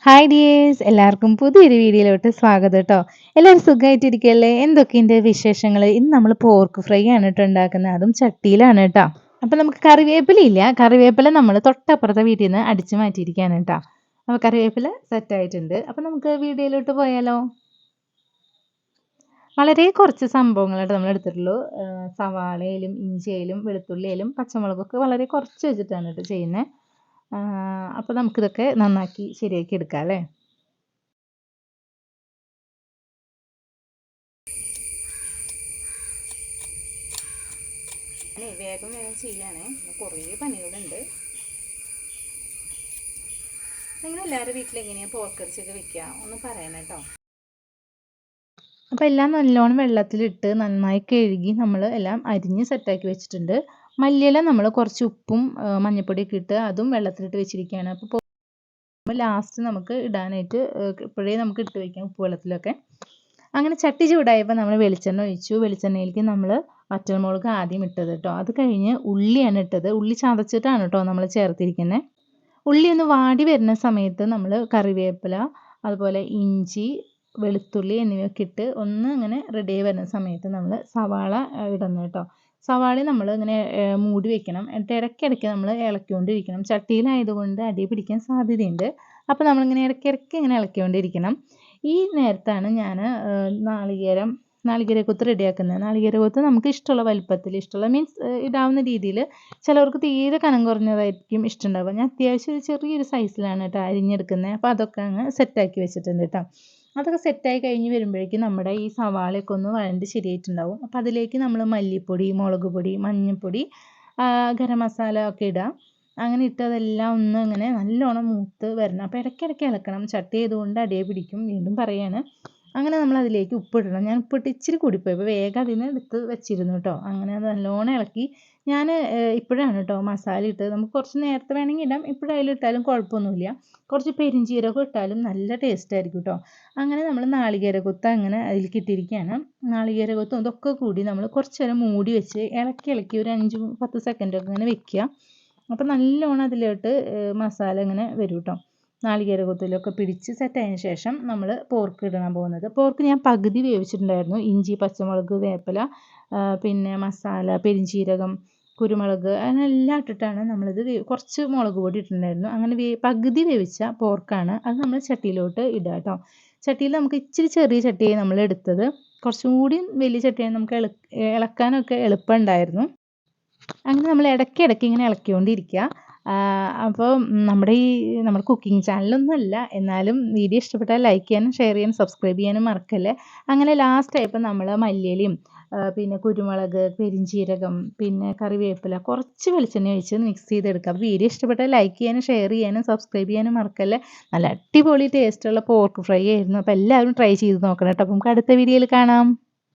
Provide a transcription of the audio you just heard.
Hi dears, എല്ലാവർക്കും പുതിയൊരു വീഡിയോയിലോട്ട് സ്വാഗതം കേട്ടോ. എല്ലാവരും സുഖമായിട്ടിരിക്കുകയല്ലേ? എന്തൊക്കെയുണ്ട് വിശേഷങ്ങൾ? ഇന്ന് നമ്മൾ പോർക്ക് ഫ്രൈ ആണ് കേട്ടോ ഉണ്ടാക്കുന്നത്, അതും ചട്ടിയിലാണ് കേട്ടോ. അപ്പം നമുക്ക് കറിവേപ്പില ഇല്ല, കറിവേപ്പില നമ്മൾ തൊട്ടപ്പുറത്തെ വീട്ടിൽ നിന്ന് അടിച്ചു മാറ്റിയിരിക്കുകയാണ് കേട്ടോ. അപ്പോൾ കറിവേപ്പില സെറ്റായിട്ടുണ്ട്. അപ്പം നമുക്ക് വീഡിയോയിലോട്ട് പോയാലോ? വളരെ കുറച്ച് സംഭവങ്ങളായിട്ട് നമ്മൾ എടുത്തിട്ടുള്ളൂ. സവാളയിലും ഇഞ്ചിയിലും വെളുത്തുള്ളിയിലും പച്ചമുളകൊക്കെ വളരെ കുറച്ച് വെച്ചിട്ടാണ് കേട്ടോ ചെയ്യുന്നത്. അപ്പോൾ നമുക്കിതൊക്കെ നന്നാക്കി ശരിയാക്കി എടുക്കാം അല്ലേ. വേഗം വേഗം ചെയ്യാനേ, കുറേ പണികളുണ്ട്. നിങ്ങളെല്ലാവരും വീട്ടിലെങ്ങനെയാണ് പോർക്കിറച്ചിയൊക്കെ വെക്കുക ഒന്ന് പറയണം കേട്ടോ. അപ്പോൾ എല്ലാം നല്ലോണം വെള്ളത്തിലിട്ട് നന്നായി കഴുകി നമ്മൾ എല്ലാം അരിഞ്ഞ് സെറ്റാക്കി വെച്ചിട്ടുണ്ട്. മല്ലിയില നമ്മൾ കുറച്ച് ഉപ്പും മഞ്ഞൾപ്പൊടിയൊക്കെ ഇട്ട് അതും വെള്ളത്തിലിട്ട് വെച്ചിരിക്കുകയാണ്. അപ്പോൾ ലാസ്റ്റ് നമുക്ക് ഇടാനായിട്ട് ഇപ്പോഴേ നമുക്ക് ഇട്ട് വയ്ക്കാം ഉപ്പ് വെള്ളത്തിലൊക്കെ. അങ്ങനെ ചട്ടി ചൂടായപ്പോൾ നമ്മൾ വെളിച്ചെണ്ണ ഒഴിച്ചു. വെളിച്ചെണ്ണയിലേക്ക് നമ്മൾ വറ്റൽമുളക് ആദ്യം ഇട്ടത് കേട്ടോ. അത് കഴിഞ്ഞ് ഉള്ളിയാണ് ഇട്ടത്. ഉള്ളി ചതച്ചിട്ടാണ് കേട്ടോ നമ്മൾ ചേർത്തിരിക്കുന്നത്. ഉള്ളി ഒന്ന് വാടി വരുന്ന സമയത്ത് നമ്മൾ കറിവേപ്പില, അതുപോലെ ഇഞ്ചി, വെളുത്തുള്ളി എന്നിവയൊക്കെ ഇട്ട് ഒന്ന് ഇങ്ങനെ റെഡി ആയി വരുന്ന സമയത്ത് നമ്മൾ സവാള ഇടുന്നു കേട്ടോ. സവാള നമ്മൾ ഇങ്ങനെ മൂടി വെക്കണം. എന്നിട്ട് ഇടയ്ക്കിടയ്ക്ക് നമ്മൾ ഇളക്കിക്കൊണ്ടിരിക്കണം. ചട്ടിയിലായതുകൊണ്ട് അടി പിടിക്കാൻ സാധ്യതയുണ്ട്. അപ്പോൾ നമ്മളിങ്ങനെ ഇടയ്ക്കിടയ്ക്ക് ഇങ്ങനെ ഇളക്കിക്കൊണ്ടിരിക്കണം. ഈ നേരത്താണ് ഞാൻ നാളികേരക്കൊത്ത് റെഡിയാക്കുന്നത്. നാളികേരക്കൊത്ത് നമുക്ക് ഇഷ്ടമുള്ള വലുപ്പത്തിൽ, ഇഷ്ടമുള്ള മീൻസ് ഇടാവുന്ന രീതിയിൽ. ചിലവർക്ക് തീരെ കനം കുറഞ്ഞതായിരിക്കും ഇഷ്ടമുണ്ടാവുക. ഞാൻ അത്യാവശ്യം ചെറിയൊരു സൈസിലാണ് കേട്ടോ അരിഞ്ഞെടുക്കുന്നത്. അപ്പോൾ അതൊക്കെ അങ്ങ് സെറ്റാക്കി വെച്ചിട്ടുണ്ട് കേട്ടോ. അതൊക്കെ സെറ്റായി കഴിഞ്ഞ് വരുമ്പോഴേക്കും നമ്മുടെ ഈ സവാളയൊക്കെ ഒന്ന് വഴണ്ട് ശരിയായിട്ടുണ്ടാവും. അപ്പോൾ അതിലേക്ക് നമ്മൾ മല്ലിപ്പൊടി, മുളക് പൊടി, മഞ്ഞൾപ്പൊടി, ഗരം മസാല ഒക്കെ ഇടുക. അങ്ങനെ ഇട്ട് അതെല്ലാം ഒന്ന് ഇങ്ങനെ നല്ലോണം മൂത്ത് വരണം. അപ്പോൾ ഇടയ്ക്കിടയ്ക്ക് ഇളക്കണം. ചട്ടി ആയതുകൊണ്ട് അടിയെ പിടിക്കും. വീണ്ടും പറയാണ്. അങ്ങനെ നമ്മൾ അതിലേക്ക് ഉപ്പിടണം. ഞാൻ ഉപ്പിട്ട് ഇച്ചിരി കൂടിപ്പോയി. അപ്പോൾ വേഗം അതിന് എടുത്ത് വെച്ചിരുന്നു കേട്ടോ. അങ്ങനെ അത് നല്ലോണം ഇളക്കി. ഞാൻ ഇപ്പോഴാണ് കേട്ടോ മസാല ഇട്ടത്. നമുക്ക് കുറച്ച് നേരത്തെ വേണമെങ്കിൽ ഇടാം. ഇപ്പോഴായാലും ഇട്ടാലും കുഴപ്പമൊന്നുമില്ല. കുറച്ച് പെരിഞ്ചീരകം ഇട്ടാലും നല്ല ടേസ്റ്റ് ആയിരിക്കും കേട്ടോ. അങ്ങനെ നമ്മൾ നാളികേരക്കൊത്ത് അങ്ങനെ അതിലേക്ക് ഇട്ടിരിക്കുകയാണ്. നാളികേരക്കൊത്തും ഇതൊക്കെ കൂടി നമ്മൾ കുറച്ച് നേരം മൂടി വെച്ച് ഇളക്കി ഒരു 5-10 സെക്കൻഡൊക്കെ ഇങ്ങനെ വെക്കുക. അപ്പോൾ നല്ലോണം അതിലോട്ട് മസാല ഇങ്ങനെ വരും കേട്ടോ. നാളികേരക്കൊത്തിലൊക്കെ പിടിച്ച് സെറ്റായതിന് ശേഷം നമ്മൾ പോർക്ക് ഇടാൻ പോകുന്നത്. പോർക്ക് ഞാൻ പകുതി വേവിച്ചിട്ടുണ്ടായിരുന്നു. ഇഞ്ചി, പച്ചമുളക്, വേപ്പില, പിന്നെ മസാല, പെരിഞ്ചീരകം, കുരുമുളക് അങ്ങനെല്ലാം ഇട്ടിട്ടാണ് നമ്മളിത് കുറച്ച് മുളക് പൊടി ഇട്ടിട്ടുണ്ടായിരുന്നു. അങ്ങനെ പകുതി വേവിച്ച പോർക്കാണ്. അത് നമ്മൾ ചട്ടിയിലോട്ട് ഇടുക കേട്ടോ. ചട്ടിയിൽ നമുക്ക് ഇച്ചിരി ചെറിയ ചട്ടിയായി നമ്മൾ എടുത്തത്. കുറച്ചും കൂടി വലിയ ചട്ടിയായി നമുക്ക് ഇളക്കാനൊക്കെ എളുപ്പമുണ്ടായിരുന്നു. അങ്ങനെ നമ്മൾ ഇടയ്ക്കിടയ്ക്ക് ഇങ്ങനെ ഇളക്കിക്കൊണ്ടിരിക്കുക. അപ്പോൾ നമ്മുടെ കുക്കിംഗ് ചാനലൊന്നും അല്ല, എന്നാലും വീഡിയോ ഇഷ്ടപ്പെട്ടാൽ ലൈക്ക് ചെയ്യാനും ഷെയർ ചെയ്യാനും സബ്സ്ക്രൈബ് ചെയ്യാനും മറക്കല്ലേ. അങ്ങനെ ലാസ്റ്റ് ആയപ്പോൾ നമ്മൾ മല്ലിയിലയും പിന്നെ കുരുമുളക്, പെരിഞ്ചീരകം, പിന്നെ കറിവേപ്പില, കുറച്ച് വെളിച്ചെണ്ണ ഒഴിച്ച് മിക്സ് ചെയ്തെടുക്കുക. അപ്പോൾ വീഡിയോ ഇഷ്ടപ്പെട്ടാൽ ലൈക്ക് ചെയ്യാനും ഷെയർ ചെയ്യാനും സബ്സ്ക്രൈബ് ചെയ്യാനും മറക്കല്ലേ. നല്ല അടിപൊളി ടേസ്റ്റുള്ള പോർക്ക് ഫ്രൈ ആയിരുന്നു. അപ്പോൾ എല്ലാവരും ട്രൈ ചെയ്ത് നോക്കണം കേട്ടോ. അപ്പോൾ നമുക്ക് അടുത്ത വീഡിയോയിൽ കാണാം.